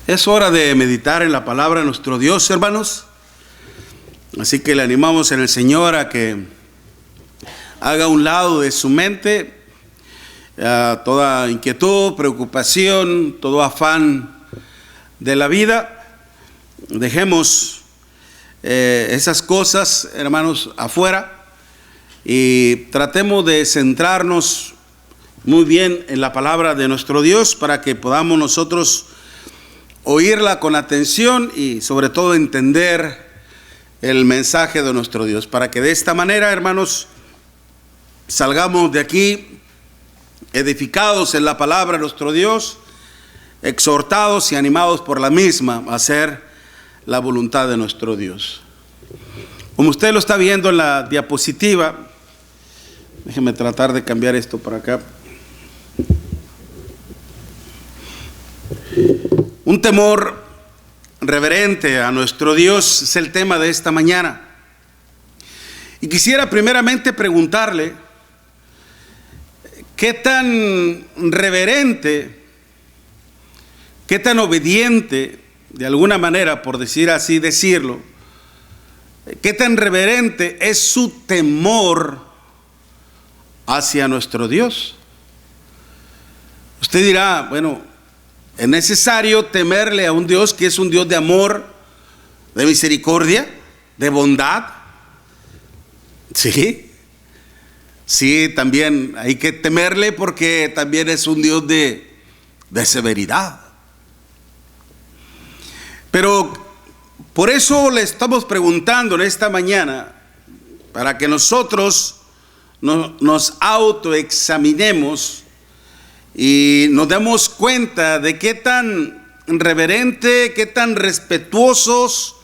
Es hora de meditar en la palabra de nuestro Dios, hermanos. Así que le animamos en el Señor a que haga a un lado de su mente toda inquietud, preocupación, todo afán de la vida. Dejemos esas cosas, hermanos, afuera y tratemos de centrarnos muy bien en la palabra de nuestro Dios para que podamos nosotros oírla con atención y sobre todo entender el mensaje de nuestro Dios, para que de esta manera, hermanos, salgamos de aquí edificados en la palabra de nuestro Dios, exhortados y animados por la misma a hacer la voluntad de nuestro Dios. Como usted lo está viendo en la diapositiva, déjeme tratar de cambiar esto para acá. Un temor reverente a nuestro Dios es el tema de esta mañana. Y quisiera primeramente preguntarle, ¿qué tan reverente, qué tan obediente, de alguna manera, por decir así, decirlo, qué tan reverente es su temor hacia nuestro Dios? Usted dirá, bueno, ¿es necesario temerle a un Dios que es un Dios de amor, de misericordia, de bondad? Sí, también hay que temerle porque también es un Dios de severidad. Pero por eso le estamos preguntando en esta mañana, para que nosotros nos autoexaminemos y nos damos cuenta de qué tan reverente, qué tan respetuosos,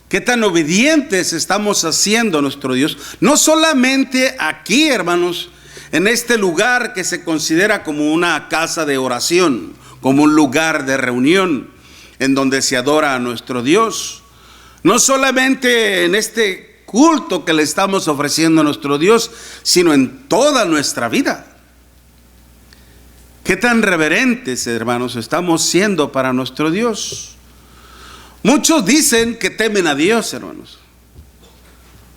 qué tan obedientes estamos haciendo a nuestro Dios. No solamente aquí, hermanos, en este lugar que se considera como una casa de oración, como un lugar de reunión en donde se adora a nuestro Dios. No solamente en este culto que le estamos ofreciendo a nuestro Dios, sino en toda nuestra vida. ¿Qué tan reverentes, hermanos, estamos siendo para nuestro Dios? Muchos dicen que temen a Dios, hermanos.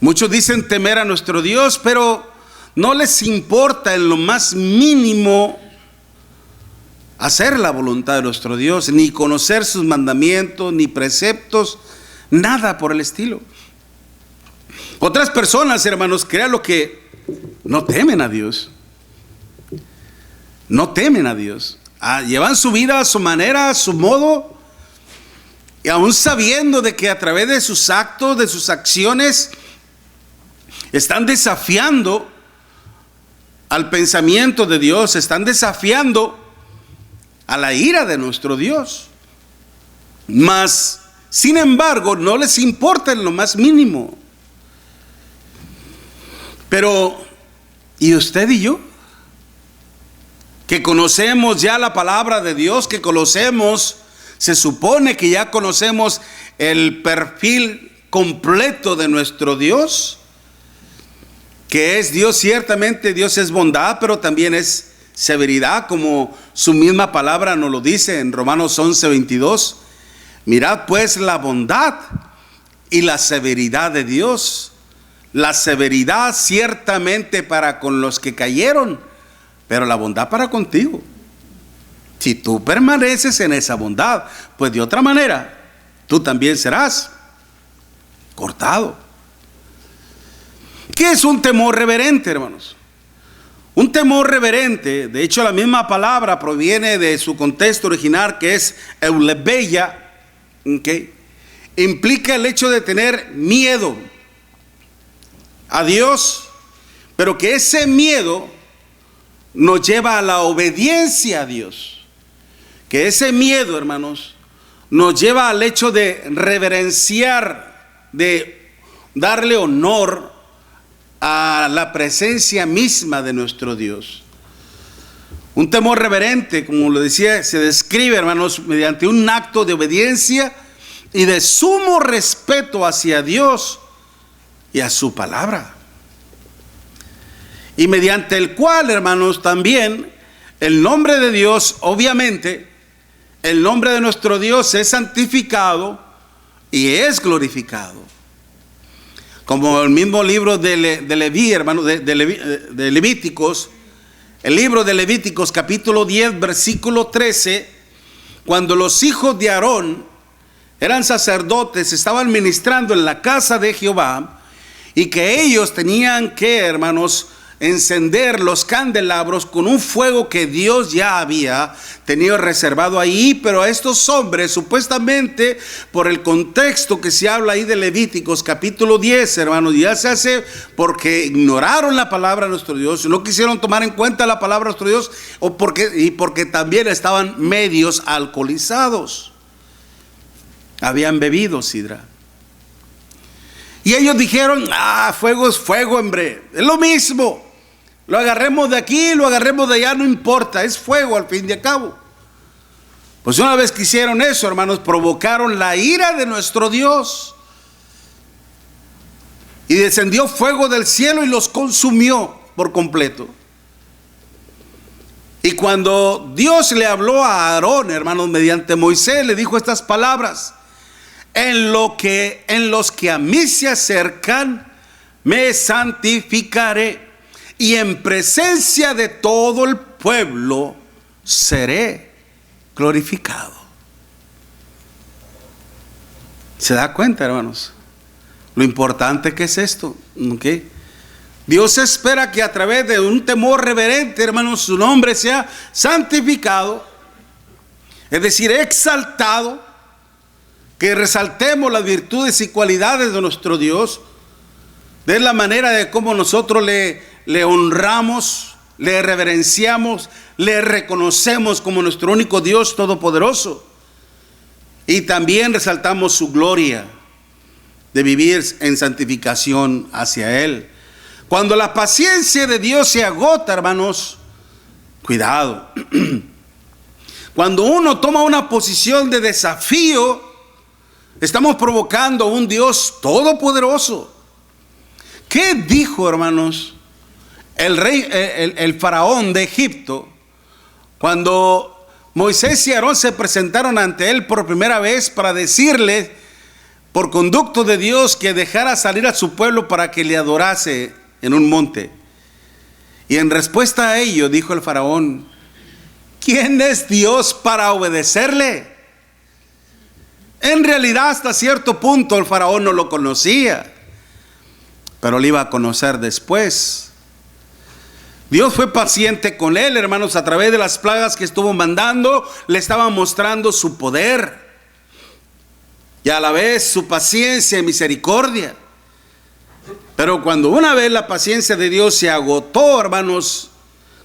Muchos dicen temer a nuestro Dios, pero no les importa en lo más mínimo hacer la voluntad de nuestro Dios, ni conocer sus mandamientos, ni preceptos, nada por el estilo. Otras personas, hermanos, créanlo que no temen a Dios. No temen a Dios, llevan su vida a su manera, a su modo, y aún sabiendo de que a través de sus actos, de sus acciones, están desafiando al pensamiento de Dios, están desafiando a la ira de nuestro Dios. Mas, sin embargo, no les importa en lo más mínimo. Pero, ¿y usted y yo? Que conocemos ya la palabra de Dios, que conocemos, se supone que ya conocemos el perfil completo de nuestro Dios, que es Dios. Ciertamente Dios es bondad, pero también es severidad, como su misma palabra nos lo dice en Romanos 11:22. Mirad pues la bondad y la severidad de Dios. La severidad ciertamente para con los que cayeron, pero la bondad para contigo. Si tú permaneces en esa bondad, pues de otra manera, tú también serás cortado. ¿Qué es un temor reverente, hermanos? Un temor reverente, de hecho la misma palabra proviene de su contexto original, que es eulebeia, ¿okay? Implica el hecho de tener miedo a Dios, pero que ese miedo nos lleva a la obediencia a Dios. Que ese miedo, hermanos, nos lleva al hecho de reverenciar, de darle honor a la presencia misma de nuestro Dios. Un temor reverente, como lo decía, se describe, hermanos, mediante un acto de obediencia y de sumo respeto hacia Dios y a su palabra. Y mediante el cual, hermanos, también el nombre de Dios obviamente el nombre de nuestro Dios es santificado y es glorificado. Como el mismo libro de Leví, hermano, de Levíticos, el libro de Levíticos capítulo 10 versículo 13, cuando los hijos de Aarón eran sacerdotes, estaban ministrando en la casa de Jehová, y que ellos tenían que, hermanos, encender los candelabros con un fuego que Dios ya había tenido reservado ahí. Pero a estos hombres, supuestamente, por el contexto que se habla ahí de Levíticos capítulo 10, hermanos, ya se hace porque ignoraron la palabra de nuestro Dios, no quisieron tomar en cuenta la palabra de nuestro Dios, porque también estaban medios alcoholizados, habían bebido sidra. Y ellos dijeron: fuego es fuego, hombre, es lo mismo. Lo agarremos de aquí, lo agarremos de allá, no importa, es fuego al fin y al cabo. Pues una vez que hicieron eso, hermanos, provocaron la ira de nuestro Dios. Y descendió fuego del cielo y los consumió por completo. Y cuando Dios le habló a Aarón, hermanos, mediante Moisés, le dijo estas palabras: en los que a mí se acercan, me santificaré, y en presencia de todo el pueblo seré glorificado. ¿Se da cuenta, hermanos? Lo importante que es esto, ¿okay? Dios espera que a través de un temor reverente, hermanos, su nombre sea santificado, es decir, exaltado, que resaltemos las virtudes y cualidades de nuestro Dios, de la manera de cómo nosotros le honramos, le reverenciamos, le reconocemos como nuestro único Dios todopoderoso. Y también resaltamos su gloria de vivir en santificación hacia Él. Cuando la paciencia de Dios se agota, hermanos, cuidado. Cuando uno toma una posición de desafío, estamos provocando a un Dios todopoderoso. ¿Qué dijo, hermanos, el faraón de Egipto cuando Moisés y Aarón se presentaron ante él por primera vez para decirle, por conducto de Dios, que dejara salir a su pueblo para que le adorase en un monte? Y en respuesta a ello dijo el faraón: ¿quién es Dios para obedecerle? En realidad, hasta cierto punto el faraón no lo conocía, pero lo iba a conocer después. Dios fue paciente con él, hermanos. A través de las plagas que estuvo mandando, le estaba mostrando su poder y a la vez su paciencia y misericordia. Pero cuando una vez la paciencia de Dios se agotó, hermanos,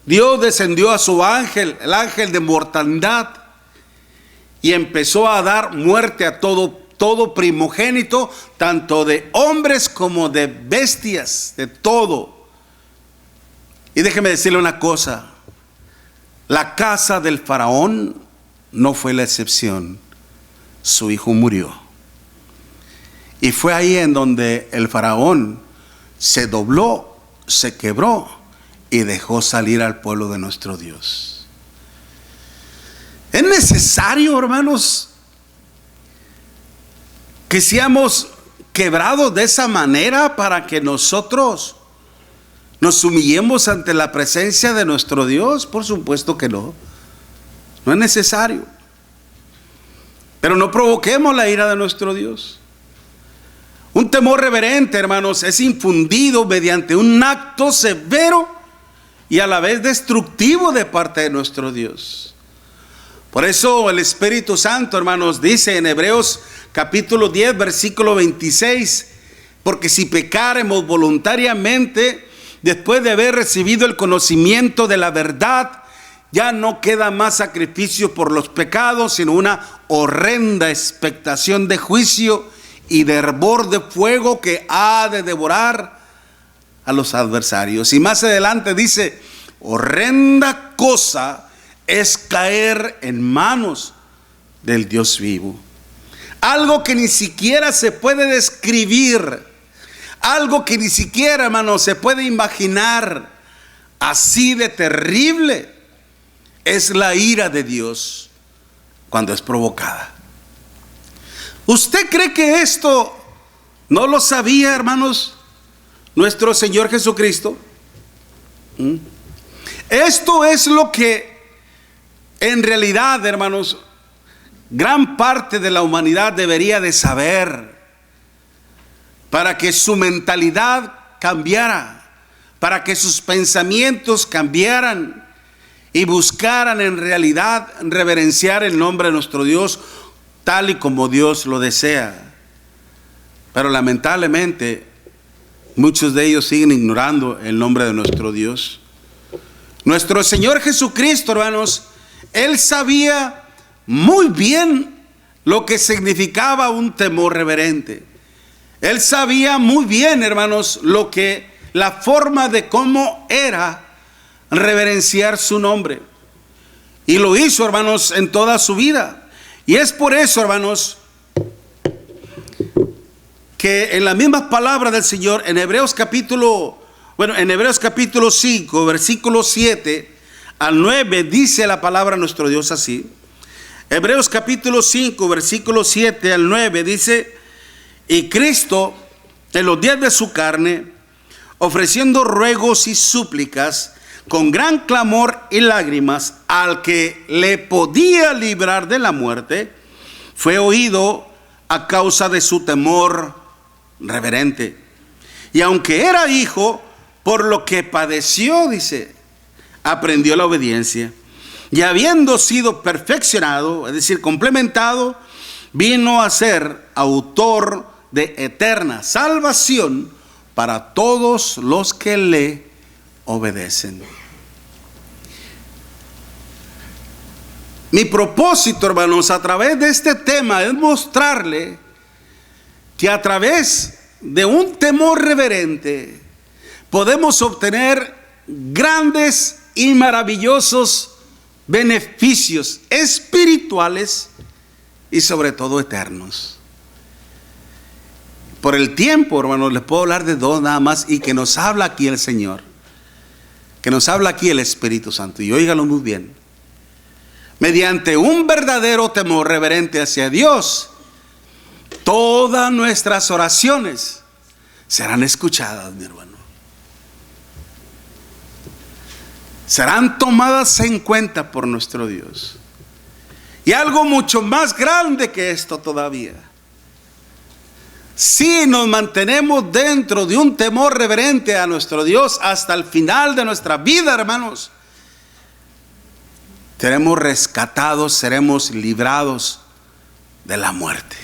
Dios descendió a su ángel, el ángel de mortandad, y empezó a dar muerte a todo primogénito, tanto de hombres como de bestias, de todo. Y déjeme decirle una cosa: la casa del faraón no fue la excepción. Su hijo murió. Y fue ahí en donde el faraón se dobló, se quebró y dejó salir al pueblo de nuestro Dios. Es necesario, hermanos, que seamos quebrados de esa manera para que nosotros nos humillemos ante la presencia de nuestro Dios. Por supuesto que no. No es necesario. Pero no provoquemos la ira de nuestro Dios. Un temor reverente, hermanos, es infundido mediante un acto severo y a la vez destructivo de parte de nuestro Dios. Por eso el Espíritu Santo, hermanos, dice en Hebreos capítulo 10, versículo 26: porque si pecáremos voluntariamente, después de haber recibido el conocimiento de la verdad, ya no queda más sacrificio por los pecados, sino una horrenda expectación de juicio y de hervor de fuego que ha de devorar a los adversarios. Y más adelante dice: horrenda cosa es caer en manos del Dios vivo. Algo que ni siquiera se puede describir, algo que ni siquiera, hermano, se puede imaginar. Así de terrible es la ira de Dios cuando es provocada. ¿Usted cree que esto no lo sabía, hermanos, nuestro Señor Jesucristo? Esto es lo que en realidad, hermanos, gran parte de la humanidad debería de saber, para que su mentalidad cambiara, para que sus pensamientos cambiaran y buscaran en realidad reverenciar el nombre de nuestro Dios tal y como Dios lo desea. Pero lamentablemente muchos de ellos siguen ignorando el nombre de nuestro Dios. Nuestro Señor Jesucristo, hermanos, Él sabía muy bien lo que significaba un temor reverente. Él sabía muy bien, hermanos, la forma de cómo era reverenciar su nombre. Y lo hizo, hermanos, en toda su vida. Y es por eso, hermanos, que en las mismas palabras del Señor, en Hebreos capítulo 5, versículo 7 al 9, dice la palabra de nuestro Dios así. Hebreos capítulo 5, versículo 7 al 9 dice: y Cristo, en los días de su carne, ofreciendo ruegos y súplicas con gran clamor y lágrimas al que le podía librar de la muerte, fue oído a causa de su temor reverente. Y aunque era hijo, por lo que padeció, dice, aprendió la obediencia. Y habiendo sido perfeccionado, es decir, complementado, vino a ser autor de eterna salvación para todos los que le obedecen. Mi propósito, hermanos, a través de este tema es mostrarle que a través de un temor reverente podemos obtener grandes y maravillosos beneficios espirituales y sobre todo eternos. Por el tiempo, hermanos, les puedo hablar de dos nada más, y que nos habla aquí el Señor, que nos habla aquí el Espíritu Santo, y óigalo muy bien. Mediante un verdadero temor reverente hacia Dios, todas nuestras oraciones serán escuchadas, mi hermano. Serán tomadas en cuenta por nuestro Dios. Y algo mucho más grande que esto todavía: si nos mantenemos dentro de un temor reverente a nuestro Dios hasta el final de nuestra vida, hermanos, seremos rescatados, seremos librados de la muerte,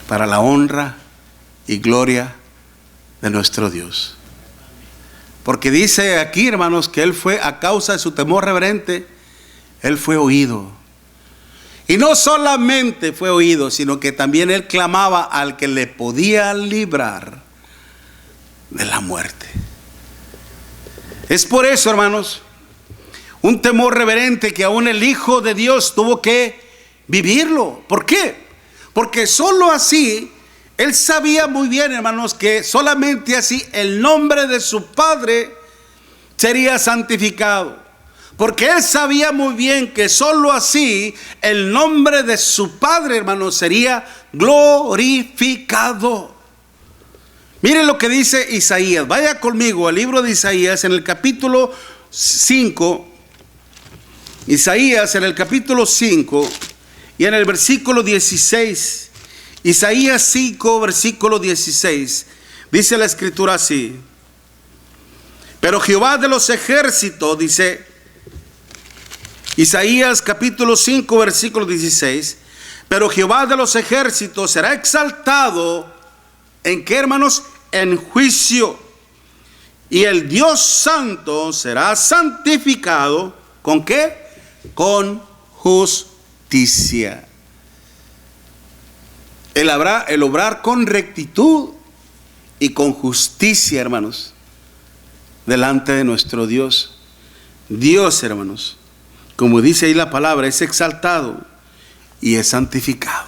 para la honra y gloria de nuestro Dios. Porque dice aquí, hermanos, que Él fue, a causa de su temor reverente, Él fue oído. Y no solamente fue oído, sino que también Él clamaba al que le podía librar de la muerte. Es por eso, hermanos, un temor reverente que aún el Hijo de Dios tuvo que vivirlo. ¿Por qué? Porque solo así Él sabía muy bien, hermanos, que solamente así el nombre de su Padre sería santificado. Porque Él sabía muy bien que solo así el nombre de su Padre, hermanos, sería glorificado. Miren lo que dice Isaías. Vaya conmigo al libro de Isaías en el capítulo 5. Isaías en el capítulo 5 y en el versículo 16. Isaías 5, versículo 16. Dice la escritura así: pero Jehová de los ejércitos, dice Isaías capítulo 5, versículo 16, pero Jehová de los ejércitos será exaltado, ¿en qué, hermanos? En juicio. Y el Dios santo será santificado, ¿con qué? Con justicia. El obrar con rectitud y con justicia, hermanos, delante de nuestro Dios. Dios, hermanos, como dice ahí la palabra, es exaltado y es santificado.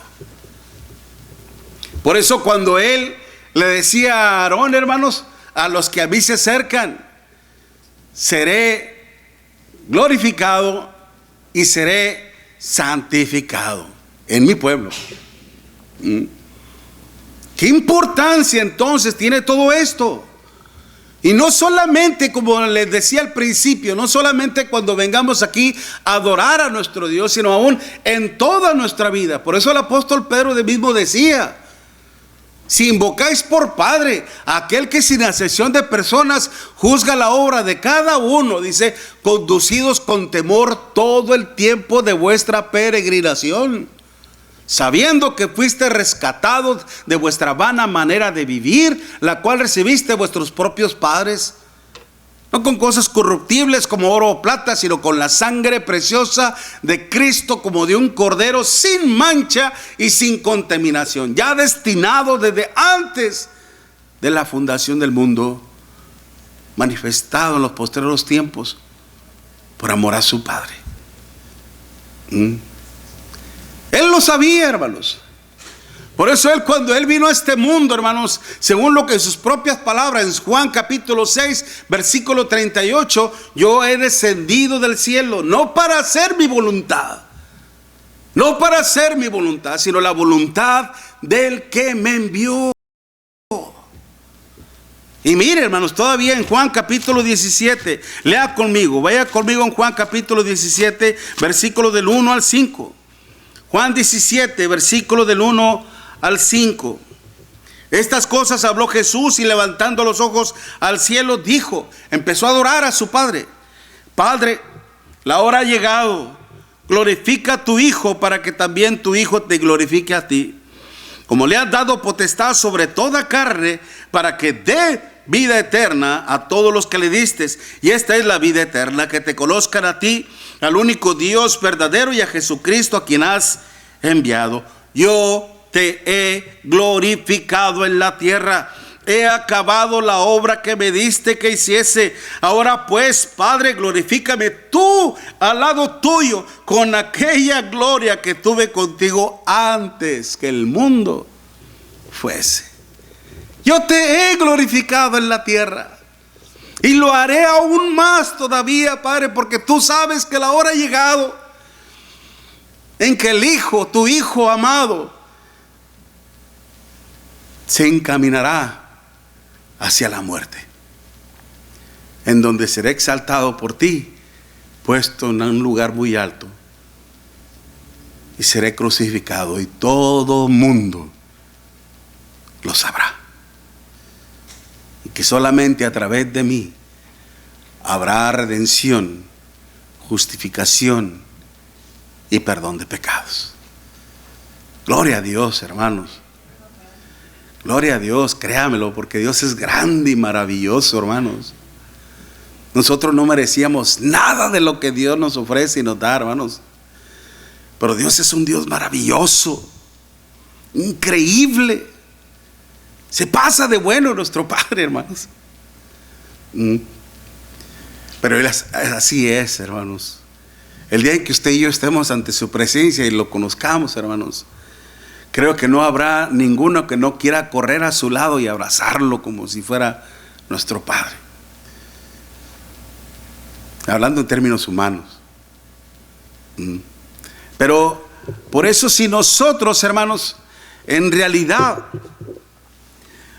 Por eso cuando Él le decía a Aarón, hermanos, a los que a mí se acercan, seré glorificado y seré santificado en mi pueblo. ¿Qué importancia entonces tiene todo esto? Y no solamente, como les decía al principio, no solamente cuando vengamos aquí a adorar a nuestro Dios, sino aún en toda nuestra vida. Por eso el apóstol Pedro mismo decía: si invocáis por Padre a aquel que sin excepción de personas juzga la obra de cada uno, dice, conducidos con temor todo el tiempo de vuestra peregrinación, sabiendo que fuiste rescatados de vuestra vana manera de vivir, la cual recibiste de vuestros propios padres, no con cosas corruptibles como oro o plata, sino con la sangre preciosa de Cristo, como de un cordero sin mancha y sin contaminación, ya destinado desde antes de la fundación del mundo, manifestado en los postreros tiempos por amor a su Padre. Él lo sabía, hermanos. Por eso Él, cuando Él vino a este mundo, hermanos, según lo que en sus propias palabras, en Juan capítulo 6, versículo 38, yo he descendido del cielo, no para hacer mi voluntad, no para hacer mi voluntad, sino la voluntad del que me envió. Y mire, hermanos, todavía en Juan capítulo 17, lea conmigo, vaya conmigo en Juan capítulo 17, versículo del 1 al 5. Juan 17, versículo del 1 al 5. Estas cosas habló Jesús y levantando los ojos al cielo dijo, empezó a adorar a su Padre: Padre, la hora ha llegado, glorifica a tu Hijo para que también tu Hijo te glorifique a ti. Como le has dado potestad sobre toda carne, para que dé vida eterna a todos los que le distes. Y esta es la vida eterna, que te conozcan a ti, al único Dios verdadero, y a Jesucristo a quien has enviado. Yo te he glorificado en la tierra. He acabado la obra que me diste que hiciese. Ahora pues, Padre, glorifícame tú al lado tuyo con aquella gloria que tuve contigo antes que el mundo fuese. Yo te he glorificado en la tierra y lo haré aún más todavía, Padre, porque tú sabes que la hora ha llegado en que el Hijo, tu Hijo amado, se encaminará hacia la muerte, en donde será exaltado por ti, puesto en un lugar muy alto, y seré crucificado, y todo mundo lo sabrá, y que solamente a través de mí habrá redención, justificación y perdón de pecados. Gloria a Dios, hermanos. Gloria a Dios, créamelo, porque Dios es grande y maravilloso, hermanos. Nosotros no merecíamos nada de lo que Dios nos ofrece y nos da, hermanos. Pero Dios es un Dios maravilloso, increíble. Se pasa de bueno nuestro Padre, hermanos. Pero Él así es, hermanos. El día en que usted y yo estemos ante su presencia y lo conozcamos, hermanos, creo que no habrá ninguno que no quiera correr a su lado y abrazarlo como si fuera nuestro Padre. Hablando en términos humanos. Pero por eso, si nosotros, hermanos, en realidad,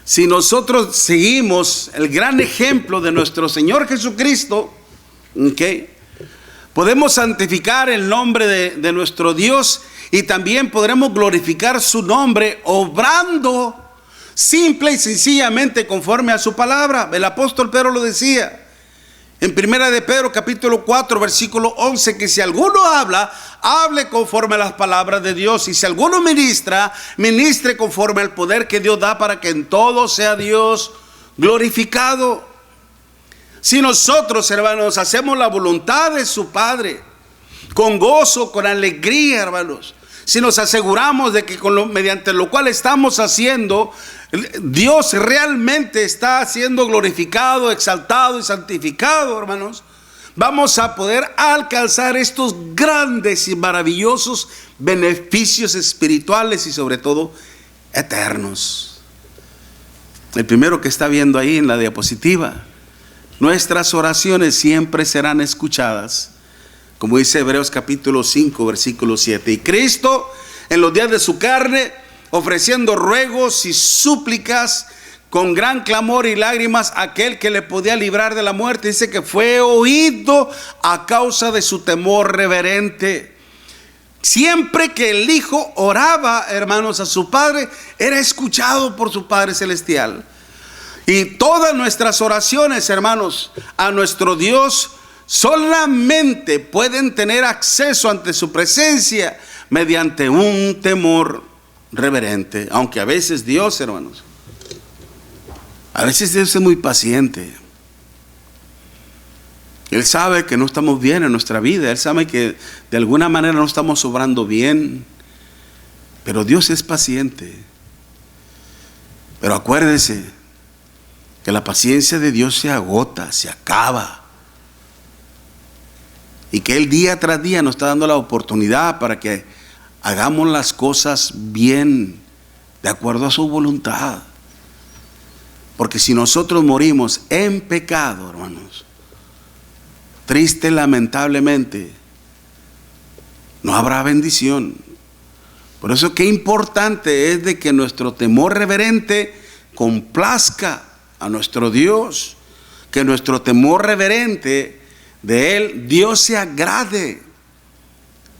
si nosotros seguimos el gran ejemplo de nuestro Señor Jesucristo, podemos santificar el nombre de nuestro Dios, y también podremos glorificar su nombre obrando simple y sencillamente conforme a su palabra. El apóstol Pedro lo decía en primera de Pedro capítulo 4 versículo 11, que si alguno habla, hable conforme a las palabras de Dios, y si alguno ministra, ministre conforme al poder que Dios da, para que en todo sea Dios glorificado. Si nosotros, hermanos, hacemos la voluntad de su Padre con gozo, con alegría, hermanos, si nos aseguramos de que mediante lo cual estamos haciendo, Dios realmente está siendo glorificado, exaltado y santificado, hermanos, vamos a poder alcanzar estos grandes y maravillosos beneficios espirituales y sobre todo eternos. El primero que está viendo ahí en la diapositiva: nuestras oraciones siempre serán escuchadas como dice Hebreos capítulo 5, versículo 7. Y Cristo, en los días de su carne, ofreciendo ruegos y súplicas con gran clamor y lágrimas a aquel que le podía librar de la muerte, dice que fue oído a causa de su temor reverente. Siempre que el Hijo oraba, hermanos, a su Padre, era escuchado por su Padre Celestial. Y todas nuestras oraciones, hermanos, a nuestro Dios solamente pueden tener acceso ante su presencia mediante un temor reverente. Aunque a veces Dios, hermanos, a veces Dios es muy paciente. Él sabe que no estamos bien en nuestra vida. Él sabe que de alguna manera no estamos obrando bien. Pero Dios es paciente. Pero acuérdese que la paciencia de Dios se agota, se acaba. Y que Él día tras día nos está dando la oportunidad para que hagamos las cosas bien, de acuerdo a su voluntad. Porque si nosotros morimos en pecado, hermanos, triste, lamentablemente, no habrá bendición. Por eso qué importante es de que nuestro temor reverente complazca a nuestro Dios, que nuestro temor reverente de Él, Dios se agrade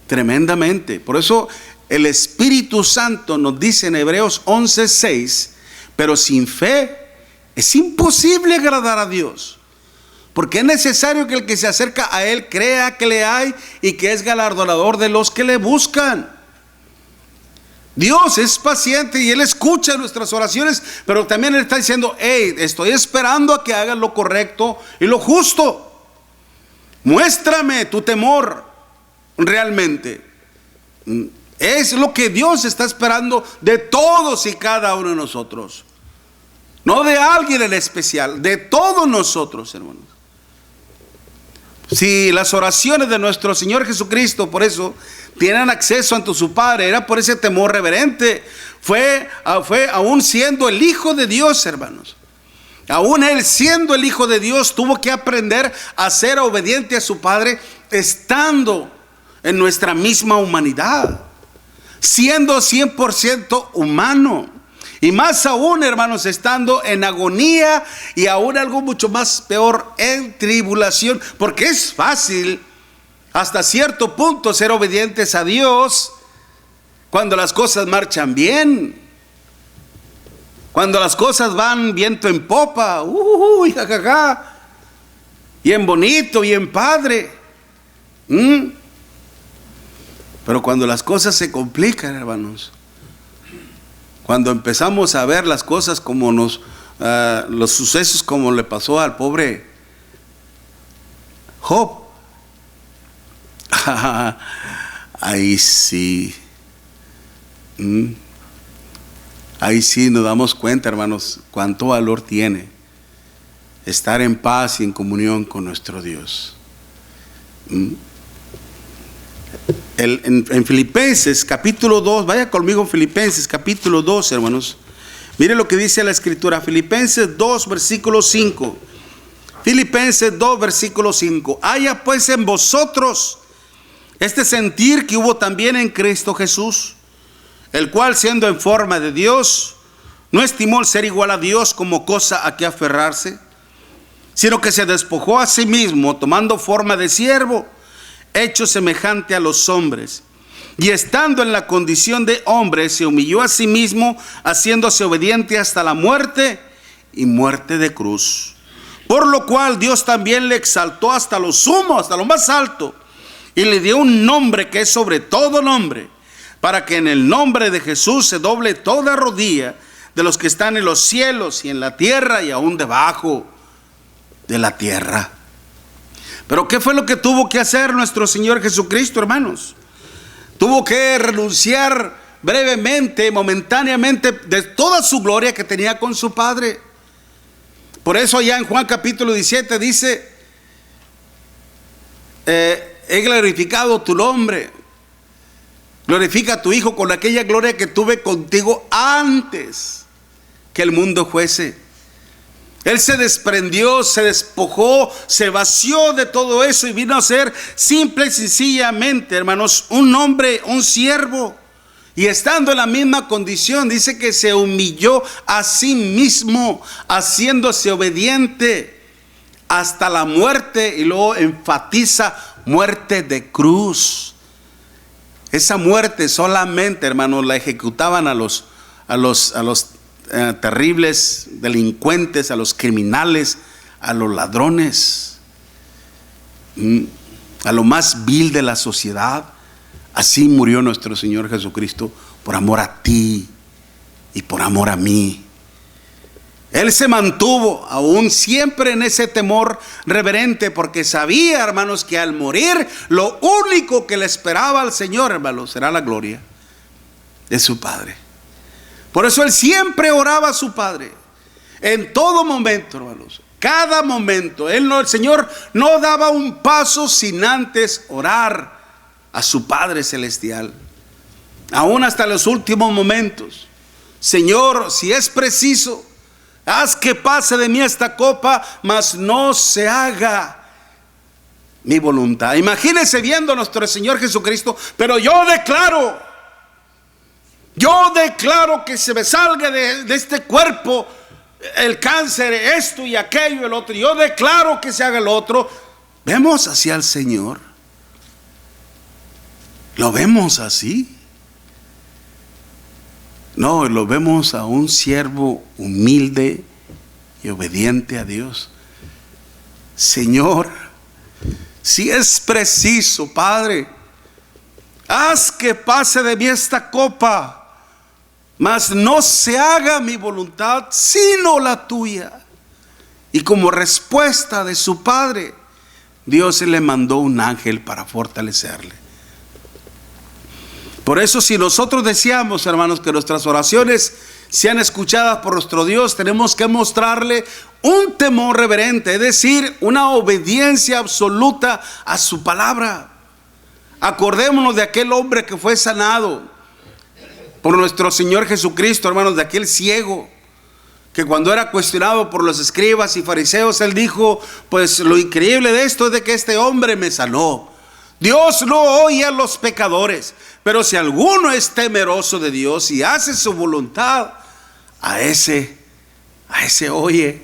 tremendamente. Por eso el Espíritu Santo nos dice en Hebreos 11:6, pero sin fe es imposible agradar a Dios. Porque es necesario que el que se acerca a Él crea que le hay y que es galardonador de los que le buscan. Dios es paciente y Él escucha nuestras oraciones, pero también Él está diciendo: hey, estoy esperando a que hagas lo correcto y lo justo. Muéstrame tu temor realmente. Es lo que Dios está esperando de todos y cada uno de nosotros. No de alguien en especial, de todos nosotros, hermanos. Si las oraciones de nuestro Señor Jesucristo, por eso, tienen acceso ante su Padre, era por ese temor reverente. Fue aún siendo el Hijo de Dios, hermanos. Aún Él siendo el Hijo de Dios, tuvo que aprender a ser obediente a su Padre, estando en nuestra misma humanidad, siendo 100% humano. Y más aún, hermanos, estando en agonía y aún algo mucho más peor, en tribulación. Porque es fácil hasta cierto punto ser obedientes a Dios cuando las cosas marchan bien, cuando las cosas van viento en popa, jajaja, bien bonito, bien padre. Pero cuando las cosas se complican, hermanos, cuando empezamos a ver las cosas como los sucesos como le pasó al pobre Job, ahí sí, ahí sí nos damos cuenta, hermanos, cuánto valor tiene estar en paz y en comunión con nuestro Dios. En Filipenses capítulo 2, vaya conmigo en Filipenses capítulo 2, hermanos. Mire lo que dice la Escritura, Filipenses 2, versículo 5. Filipenses 2, versículo 5. Haya pues en vosotros este sentir que hubo también en Cristo Jesús, el cual, siendo en forma de Dios, no estimó el ser igual a Dios como cosa a que aferrarse, sino que se despojó a sí mismo, tomando forma de siervo, hecho semejante a los hombres, y estando en la condición de hombre, se humilló a sí mismo, haciéndose obediente hasta la muerte y muerte de cruz. Por lo cual Dios también le exaltó hasta lo sumo, hasta lo más alto, y le dio un nombre que es sobre todo nombre, para que en el nombre de Jesús se doble toda rodilla de los que están en los cielos y en la tierra y aún debajo de la tierra. Pero ¿qué fue lo que tuvo que hacer nuestro Señor Jesucristo, hermanos? Tuvo que renunciar brevemente, momentáneamente, de toda su gloria que tenía con su Padre. Por eso allá en Juan capítulo 17 dice: he glorificado tu nombre. Glorifica a tu Hijo con aquella gloria que tuve contigo antes que el mundo fuese. Él se desprendió, se despojó, se vació de todo eso y vino a ser simple y sencillamente, hermanos, un hombre, un siervo. Y estando en la misma condición, dice que se humilló a sí mismo, haciéndose obediente hasta la muerte. Y luego enfatiza muerte de cruz. Esa muerte solamente, hermanos, la ejecutaban a los terribles delincuentes, a los criminales, a los ladrones, a lo más vil de la sociedad. Así murió nuestro Señor Jesucristo por amor a ti y por amor a mí. Él se mantuvo aún siempre en ese temor reverente, porque sabía, hermanos, que al morir lo único que le esperaba al Señor, hermanos, será la gloria de su Padre. Por eso él siempre oraba a su Padre, en todo momento, hermanos, cada momento. El Señor no daba un paso sin antes orar a su Padre Celestial, aún hasta los últimos momentos. Señor, si es preciso, haz que pase de mí esta copa, mas no se haga mi voluntad. Imagínense viendo a nuestro Señor Jesucristo, pero yo declaro que se me salga de este cuerpo el cáncer, esto y aquello, el otro. Yo declaro que se haga el otro. Vemos hacia el Señor. ¿Lo vemos así? No, lo vemos a un siervo humilde y obediente a Dios. Señor, si es preciso, Padre, haz que pase de mí esta copa, mas no se haga mi voluntad sino la tuya. Y como respuesta de su Padre, Dios le mandó un ángel para fortalecerle. Por eso, si nosotros deseamos, hermanos, que nuestras oraciones sean escuchadas por nuestro Dios, tenemos que mostrarle un temor reverente, es decir, una obediencia absoluta a su palabra. Acordémonos de aquel hombre que fue sanado por nuestro Señor Jesucristo, hermanos, de aquel ciego que cuando era cuestionado por los escribas y fariseos, él dijo: pues lo increíble de esto es de que este hombre me sanó. Dios no oye a los pecadores, pero si alguno es temeroso de Dios y hace su voluntad, a ese oye.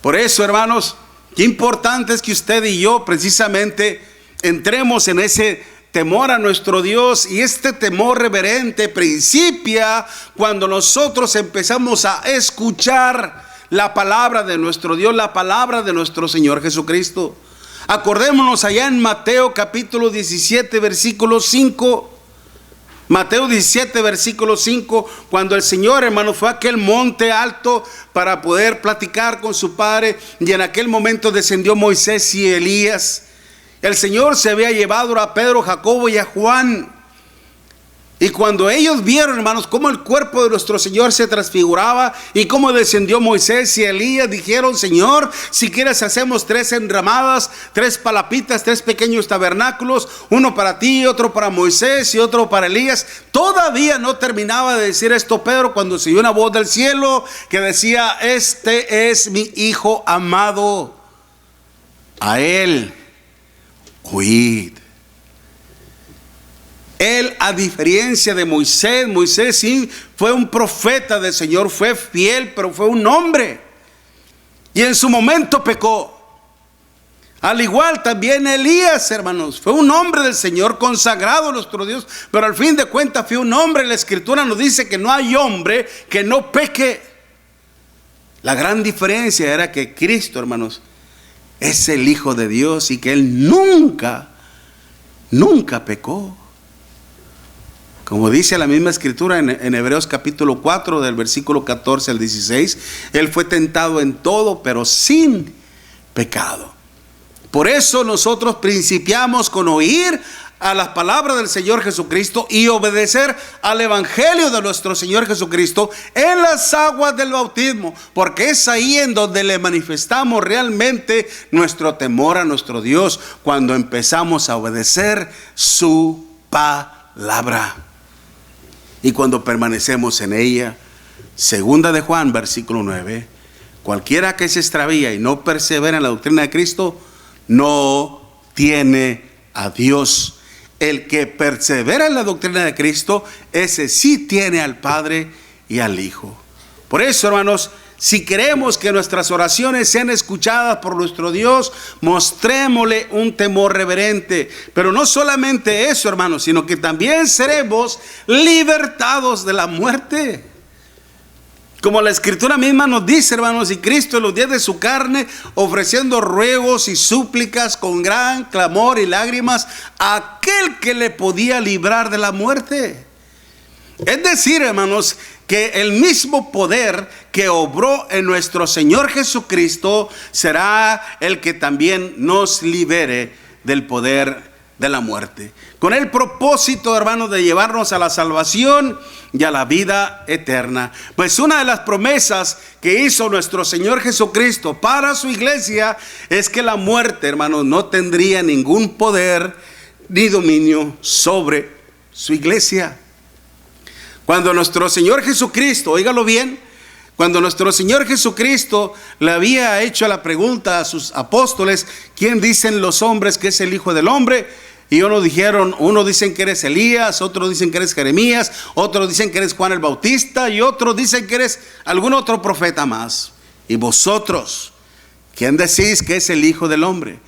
Por eso, hermanos, qué importante es que usted y yo precisamente entremos en ese temor a nuestro Dios. Y este temor reverente principia cuando nosotros empezamos a escuchar la palabra de nuestro Dios, la palabra de nuestro Señor Jesucristo. Acordémonos allá en Mateo capítulo 17 versículo 5. Mateo 17 versículo 5, cuando el Señor, hermano, fue a aquel monte alto para poder platicar con su Padre, y en aquel momento descendió Moisés y Elías. El Señor se había llevado a Pedro, Jacobo y a Juan. Y cuando ellos vieron, hermanos, cómo el cuerpo de nuestro Señor se transfiguraba y cómo descendió Moisés y Elías, dijeron: Señor, si quieres hacemos 3 enramadas, 3 palapitas, 3 pequeños tabernáculos, uno para ti, otro para Moisés y otro para Elías. Todavía no terminaba de decir esto Pedro cuando se oyó una voz del cielo que decía: este es mi Hijo amado, a él oíd. Él, a diferencia de Moisés, Moisés sí fue un profeta del Señor, fue fiel, pero fue un hombre, y en su momento pecó. Al igual también Elías, hermanos, fue un hombre del Señor, consagrado a nuestro Dios, pero al fin de cuentas fue un hombre. La Escritura nos dice que no hay hombre que no peque. La gran diferencia era que Cristo, hermanos, es el Hijo de Dios y que Él nunca pecó. Como dice la misma Escritura en Hebreos capítulo 4, del versículo 14 al 16, Él fue tentado en todo, pero sin pecado. Por eso nosotros principiamos con oír a las palabras del Señor Jesucristo y obedecer al Evangelio de nuestro Señor Jesucristo en las aguas del bautismo, porque es ahí en donde le manifestamos realmente nuestro temor a nuestro Dios, cuando empezamos a obedecer su palabra. Y cuando permanecemos en ella. Segunda de Juan, versículo 9. Cualquiera que se extravía y no persevera en la doctrina de Cristo, no tiene a Dios. El que persevera en la doctrina de Cristo, ese sí tiene al Padre y al Hijo. Por eso, hermanos, si queremos que nuestras oraciones sean escuchadas por nuestro Dios, mostrémosle un temor reverente. Pero no solamente eso, hermanos, sino que también seremos libertados de la muerte. Como la Escritura misma nos dice, hermanos, y Cristo en los días de su carne, ofreciendo ruegos y súplicas con gran clamor y lágrimas, a aquel que le podía librar de la muerte. Es decir, hermanos, que el mismo poder que obró en nuestro Señor Jesucristo será el que también nos libere del poder de la muerte, con el propósito, hermanos, de llevarnos a la salvación y a la vida eterna. Pues una de las promesas que hizo nuestro Señor Jesucristo para su iglesia es que la muerte, hermanos, no tendría ningún poder ni dominio sobre su iglesia. Cuando nuestro Señor Jesucristo, óigalo bien, cuando nuestro Señor Jesucristo le había hecho la pregunta a sus apóstoles: ¿quién dicen los hombres que es el Hijo del Hombre? Y unos dicen que eres Elías, otros dicen que eres Jeremías, otros dicen que eres Juan el Bautista, y otros dicen que eres algún otro profeta más. Y vosotros, ¿quién decís que es el Hijo del Hombre?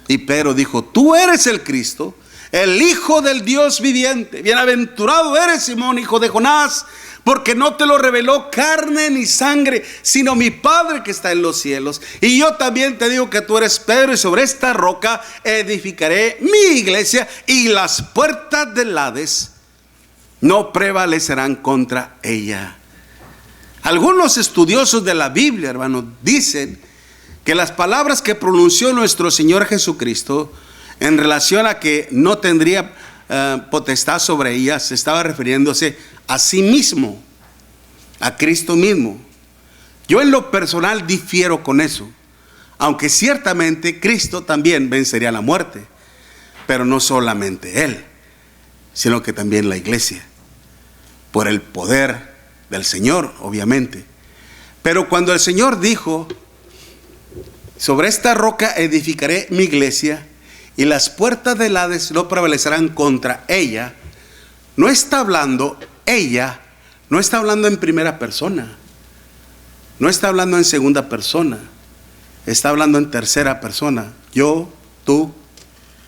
Y Pedro dijo: tú eres el Cristo, el Hijo del Dios viviente. Bienaventurado eres, Simón, hijo de Jonás, porque no te lo reveló carne ni sangre, sino mi Padre que está en los cielos. Y yo también te digo que tú eres Pedro, y sobre esta roca edificaré mi iglesia, y las puertas del Hades no prevalecerán contra ella. Algunos estudiosos de la Biblia, hermanos, dicen que las palabras que pronunció nuestro Señor Jesucristo en relación a que no tendría potestad sobre ella, se estaba refiriéndose a sí mismo, a Cristo mismo. Yo en lo personal difiero con eso, aunque ciertamente Cristo también vencería la muerte, pero no solamente Él, sino que también la iglesia, por el poder del Señor, obviamente. Pero cuando el Señor dijo: sobre esta roca edificaré mi iglesia, y las puertas del Hades no prevalecerán contra ella, no está hablando ella, no está hablando en primera persona, no está hablando en segunda persona, está hablando en tercera persona. Yo, tú,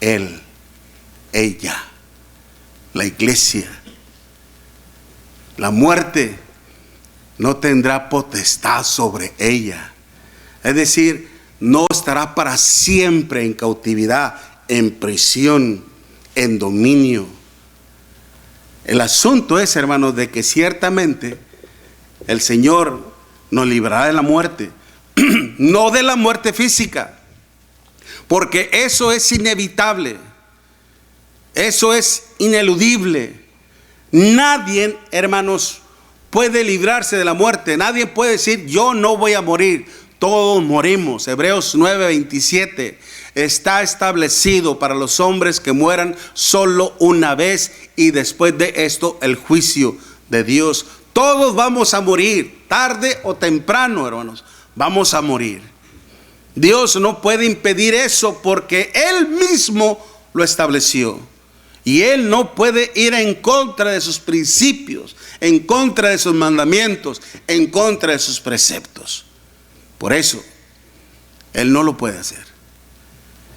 él, ella, la iglesia. La muerte no tendrá potestad sobre ella, es decir, no estará para siempre en cautividad, en prisión, en dominio. El asunto es, hermanos, de que ciertamente el Señor nos librará de la muerte, no de la muerte física, porque eso es inevitable, eso es ineludible. Nadie, hermanos, puede librarse de la muerte. Nadie puede decir: yo no voy a morir. Todos morimos. Hebreos 9:27 está establecido para los hombres que mueran solo una vez, y después de esto el juicio de Dios. Todos vamos a morir, tarde o temprano, hermanos, vamos a morir. Dios no puede impedir eso porque Él mismo lo estableció, y Él no puede ir en contra de sus principios, en contra de sus mandamientos, en contra de sus preceptos. Por eso Él no lo puede hacer.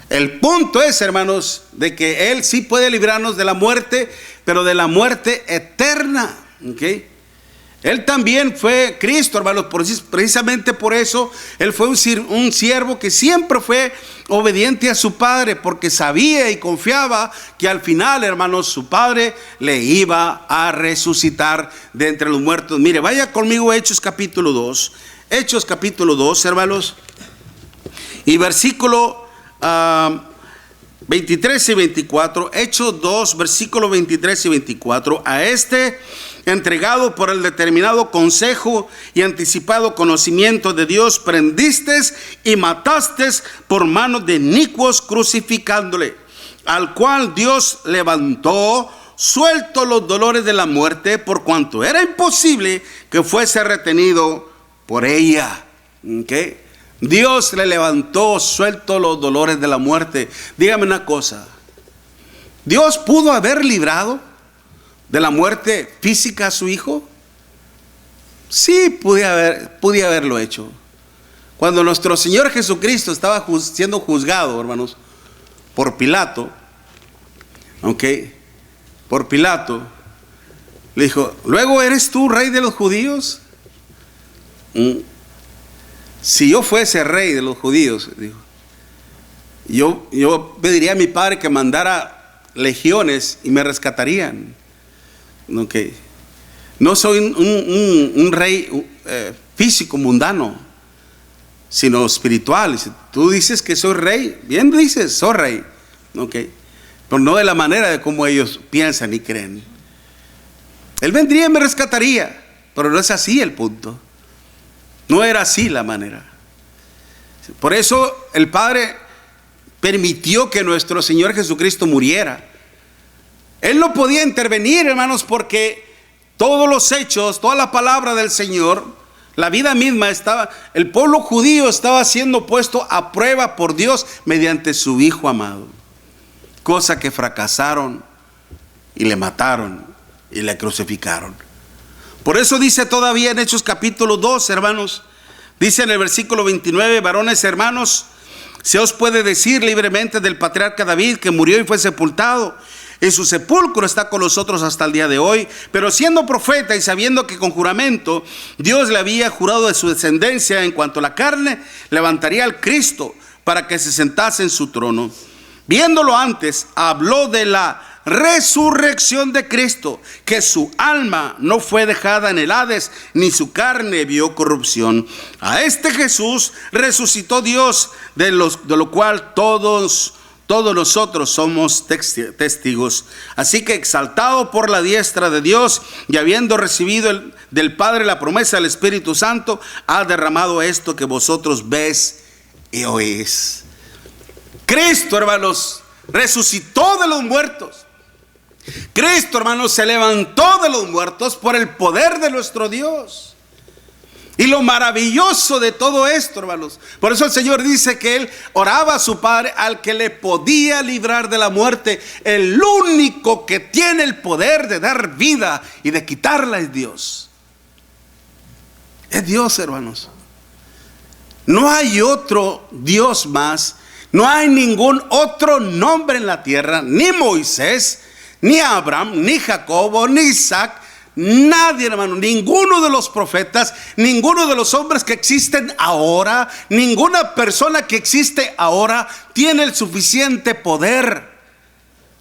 El punto es, hermanos, de que Él sí puede librarnos de la muerte, pero de la muerte eterna. ¿Okay? Él también fue Cristo, hermanos, precisamente por eso Él fue un siervo que siempre fue obediente a su Padre, porque sabía y confiaba que al final, hermanos, su Padre le iba a resucitar de entre los muertos. Mire, vaya conmigo a Hechos capítulo 2. Hechos capítulo 2, hermanos, y versículo 23 y 24. Hechos 2, versículos 23 y 24. A este, entregado por el determinado consejo y anticipado conocimiento de Dios, prendistes y matastes por manos de inicuos, crucificándole, al cual Dios levantó, suelto los dolores de la muerte, por cuanto era imposible que fuese retenido por ella. ¿Okay? Dios le levantó, suelto los dolores de la muerte. Dígame una cosa. ¿Dios pudo haber librado de la muerte física a su hijo? Sí, podía haberlo hecho. Cuando nuestro Señor Jesucristo estaba siendo juzgado, hermanos, por Pilato, por Pilato, le dijo: ¿luego eres tú rey de los judíos? Si yo fuese rey de los judíos, dijo, yo pediría a mi padre que mandara legiones y me rescatarían. No soy un rey físico, mundano, sino espiritual. Tú dices que soy rey, bien dices, soy rey, pero no de la manera de cómo ellos piensan y creen. Él vendría y me rescataría, pero no es así el punto. No era así la manera. Por eso el Padre permitió que nuestro Señor Jesucristo muriera. Él no podía intervenir, hermanos, porque todos los hechos, toda la palabra del Señor, la vida misma el pueblo judío estaba siendo puesto a prueba por Dios mediante su Hijo amado. Cosa que fracasaron y le mataron y le crucificaron. Por eso dice todavía en Hechos capítulo 2, hermanos, dice en el versículo 29: varones hermanos, se os puede decir libremente del patriarca David, que murió y fue sepultado. En su sepulcro está con nosotros hasta el día de hoy. Pero siendo profeta y sabiendo que con juramento Dios le había jurado de su descendencia en cuanto a la carne, levantaría al Cristo para que se sentase en su trono. Viéndolo antes, habló de la resurrección de Cristo, que su alma no fue dejada en el Hades, ni su carne vio corrupción. A este Jesús resucitó Dios, de lo cual todos nosotros somos testigos. Así que, exaltado por la diestra de Dios y habiendo recibido del Padre la promesa del Espíritu Santo, ha derramado esto que vosotros ves y oís. Cristo, hermanos, resucitó de los muertos. Cristo, hermanos, se levantó de los muertos por el poder de nuestro Dios. Y lo maravilloso de todo esto, hermanos, por eso el Señor dice que Él oraba a su Padre, al que le podía librar de la muerte. El único que tiene el poder de dar vida y de quitarla es Dios. Es Dios, hermanos. No hay otro Dios más. No hay ningún otro nombre en la tierra, ni Moisés, ni Abraham, ni Jacobo, ni Isaac, nadie, hermano, ninguno de los profetas, ninguno de los hombres que existen ahora, ninguna persona que existe ahora tiene el suficiente poder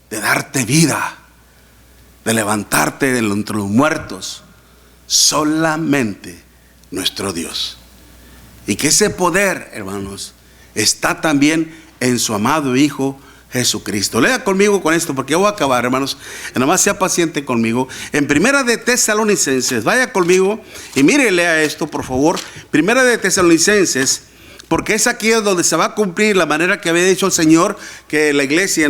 de darte vida, de levantarte de entre los muertos. Solamente nuestro Dios. Y que ese poder, hermanos, está también en su amado Hijo Jesucristo. Lea conmigo con esto, porque ya voy a acabar, hermanos. Nada más sea paciente conmigo. En Primera de Tesalonicenses, vaya conmigo y mire, lea esto, por favor. Primera de Tesalonicenses, porque es aquí donde se va a cumplir la manera que había dicho el Señor, que la iglesia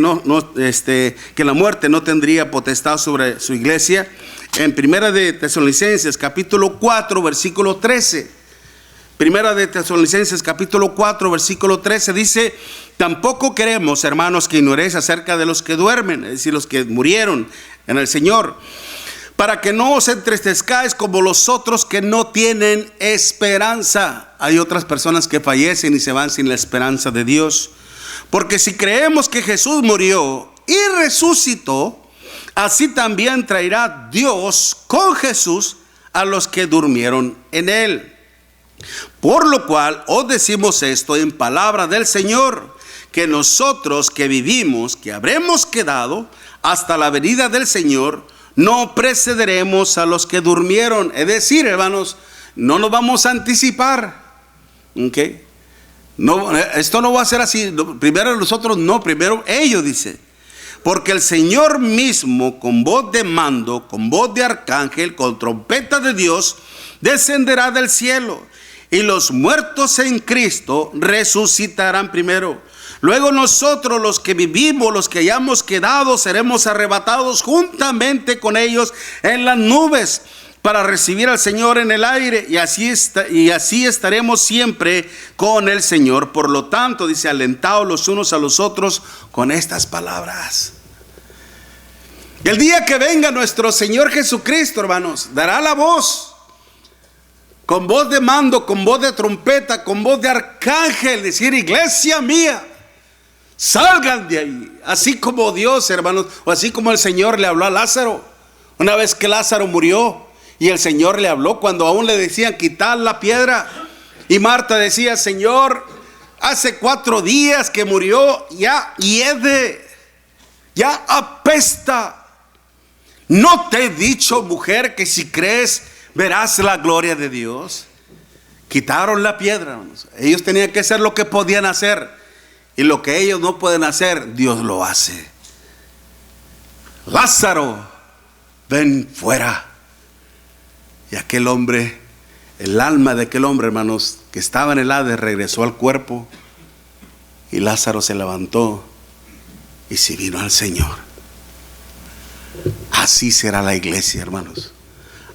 que la muerte no tendría potestad sobre su iglesia. En Primera de Tesalonicenses, capítulo 4, versículo 13. Primera de Tesalonicenses capítulo 4 versículo 13 dice: tampoco queremos, hermanos, que ignoréis acerca de los que duermen, es decir, los que murieron en el Señor, para que no os entristezcáis como los otros que no tienen esperanza. Hay otras personas que fallecen y se van sin la esperanza de Dios. Porque si creemos que Jesús murió y resucitó, así también traerá Dios con Jesús a los que durmieron en él. Por lo cual os decimos esto en palabra del Señor, que nosotros que vivimos, que habremos quedado hasta la venida del Señor, no precederemos a los que durmieron. Es decir, hermanos, no nos vamos a anticipar. No, esto no va a ser así. Primero nosotros, no, primero ellos, dice. Porque el Señor mismo, con voz de mando, con voz de arcángel, con trompeta de Dios, descenderá del cielo. Y los muertos en Cristo resucitarán primero. Luego nosotros, los que vivimos, los que hayamos quedado, seremos arrebatados juntamente con ellos en las nubes para recibir al Señor en el aire, y así estaremos siempre con el Señor. Por lo tanto, dice, alentaos los unos a los otros con estas palabras. Y el día que venga nuestro Señor Jesucristo, hermanos, dará la voz, con voz de mando, con voz de trompeta, con voz de arcángel, decir: iglesia mía, salgan de ahí. Así como Dios, hermanos, o así como el Señor le habló a Lázaro, una vez que Lázaro murió, y el Señor le habló cuando aún le decían: quitar la piedra. Y Marta decía: Señor, hace 4 días que murió, ya hiede, ya apesta. ¿No te he dicho, mujer, que si crees verás la gloria de Dios? Quitaron la piedra, hermanos. Ellos tenían que hacer lo que podían hacer, y lo que ellos no pueden hacer, Dios lo hace. Lázaro, ven fuera. Y aquel hombre, el alma de aquel hombre, hermanos, que estaba en el Hades, regresó al cuerpo, y Lázaro se levantó y se vino al Señor. Así será la iglesia, hermanos.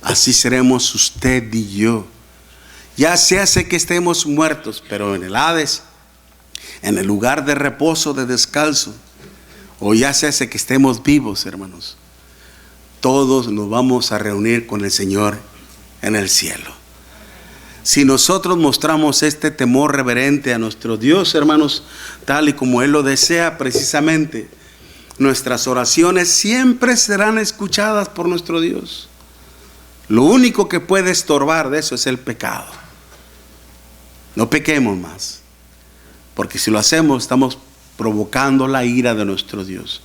Así seremos usted y yo. Ya se hace que estemos muertos, pero en el Hades, en el lugar de reposo, de descanso, o ya se hace que estemos vivos, hermanos, todos nos vamos a reunir con el Señor en el cielo. Si nosotros mostramos este temor reverente a nuestro Dios, hermanos, tal y como Él lo desea, precisamente, nuestras oraciones siempre serán escuchadas por nuestro Dios. Lo único que puede estorbar de eso es el pecado. No pequemos más, porque si lo hacemos estamos provocando la ira de nuestro Dios.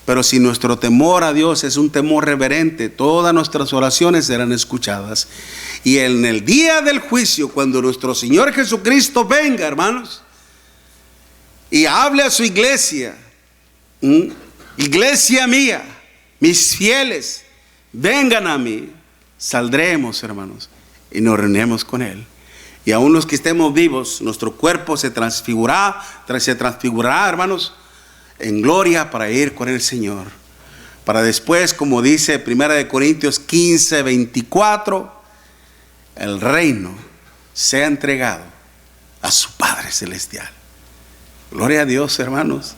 Pero si nuestro temor a Dios es un temor reverente, todas nuestras oraciones serán escuchadas. Y en el día del juicio, cuando nuestro Señor Jesucristo venga, hermanos, y hable a su iglesia: iglesia mía, mis fieles, vengan a mí, saldremos, hermanos, y nos reuniremos con Él. Y aún los que estemos vivos, nuestro cuerpo se transfigurará, hermanos, en gloria, para ir con el Señor, para después, como dice 1 Corintios 15, 24, el reino sea entregado a su Padre Celestial. Gloria a Dios, hermanos.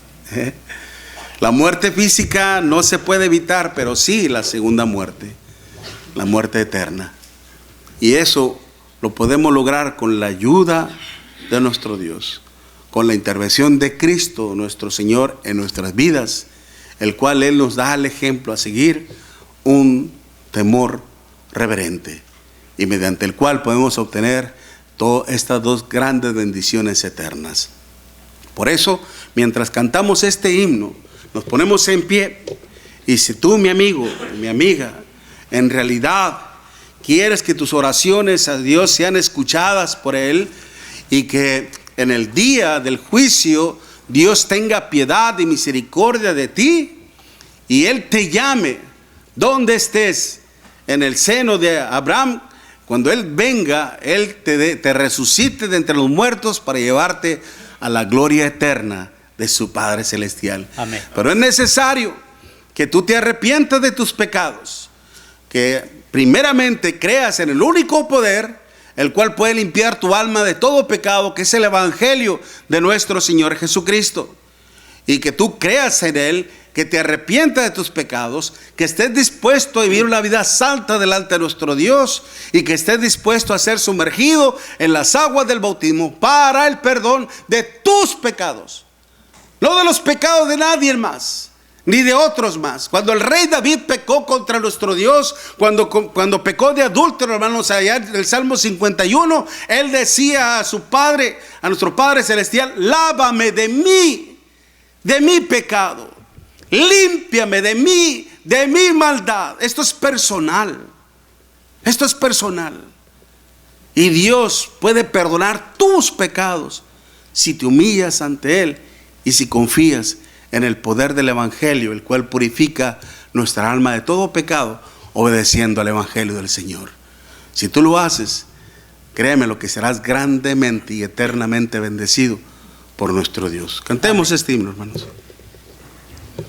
La muerte física no se puede evitar, pero sí la segunda muerte, la muerte eterna. Y eso lo podemos lograr con la ayuda de nuestro Dios, con la intervención de Cristo nuestro Señor en nuestras vidas, el cual Él nos da el ejemplo a seguir, un temor reverente, y mediante el cual podemos obtener todas estas 2 grandes bendiciones eternas. Por eso, mientras cantamos este himno, nos ponemos en pie, y si tú, mi amigo, mi amiga, en realidad quieres que tus oraciones a Dios sean escuchadas por Él, y que en el día del juicio Dios tenga piedad y misericordia de ti, y Él te llame donde estés, en el seno de Abraham, cuando Él venga, Él te resucite de entre los muertos para llevarte a la gloria eterna de su Padre Celestial. Amén. Pero es necesario que tú te arrepientas de tus pecados, que primeramente creas en el único poder el cual puede limpiar tu alma de todo pecado, que es el Evangelio de nuestro Señor Jesucristo, y que tú creas en Él, que te arrepientas de tus pecados, que estés dispuesto a vivir una vida santa delante de nuestro Dios, y que estés dispuesto a ser sumergido en las aguas del bautismo para el perdón de tus pecados, no de los pecados de nadie más, ni de otros más. Cuando el rey David pecó contra nuestro Dios, cuando pecó de adúltero, hermanos, allá en el Salmo 51, él decía a su Padre, a nuestro Padre Celestial: lávame de mi pecado, límpiame de mi maldad. Esto es personal, y Dios puede perdonar tus pecados si te humillas ante Él y si confías en el poder del Evangelio, el cual purifica nuestra alma de todo pecado, obedeciendo al Evangelio del Señor. Si tú lo haces, créeme lo que serás grandemente y eternamente bendecido por nuestro Dios. Cantemos este himno, hermanos.